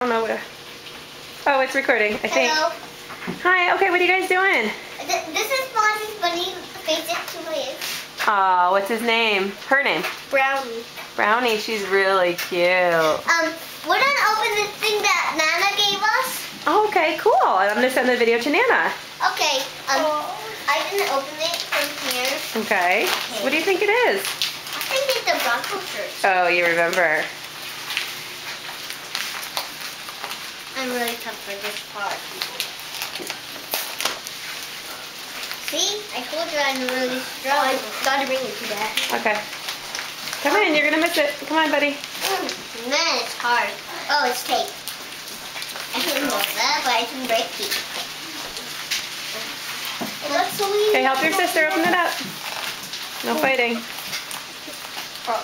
I don't know what. Oh, it's recording, I think. Hello. Hi, okay, what are you guys doing? This is Mozzie's bunny face it to my ears. Oh, what's his name? Her name? Brownie. Brownie, she's really cute. We're gonna open this thing that Nana gave us. Oh, okay, cool. I'm gonna send the video to Nana. Okay, I didn't open it from here. Okay. What do you think it is? I think it's the Bronco shirt. Oh, you remember. I'm really tough for this part. See? I told you I'm really strong. I gotta bring it to that. Okay. Come in, you're gonna miss it. Come on, buddy. Man, it's hard. Oh, it's tape. I can know that, but I can break it. It looks so easy. Okay, help your sister open it up. No fighting. Oh.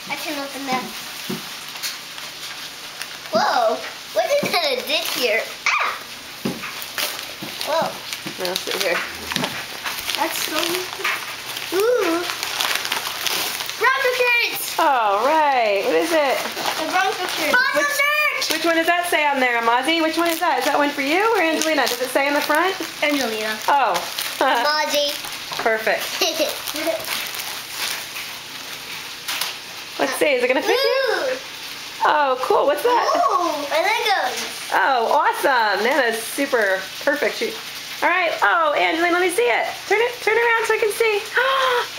I can open that. Whoa, what is that a dip here? Ah! Whoa. Now sit here. That's so easy. Ooh. Bronco shirts! Oh, right. What is it? The Bronco shirts. Bronco shirts! Which one does that say on there, Mozzie? Which one is that? Is that one for you or Angelina? Does it say on the front? Angelina. Oh. Mozzie. Perfect. Let's see. Is it going to fit you? Ooh. Oh, cool. What's that? Ooh, my Legos. Oh, awesome. Nana's super perfect. All right. Oh, Angelina, let me see it. Turn around so I can see.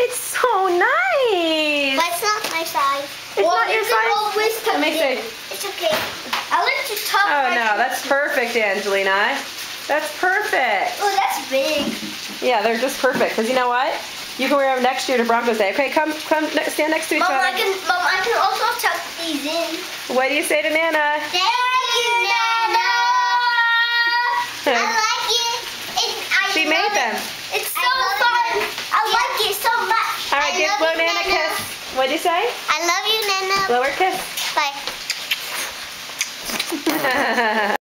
It's so nice. But it's not my size. It's not your size? Let me see. It's okay. I like to talk. Oh, no. That's perfect, Angelina. That's perfect. Oh, that's big. Yeah, they're just perfect. Because you know what? You can wear them next year to Broncos Day. Okay, stand next to each other. Mom, I can also tuck these in. What do you say to Nana? Thank you, Nana. I like it. She made them. It's so fun. I like it so much. All right, give blow Nana a kiss. What'd you say? I love you, Nana. Blow her kiss. Bye.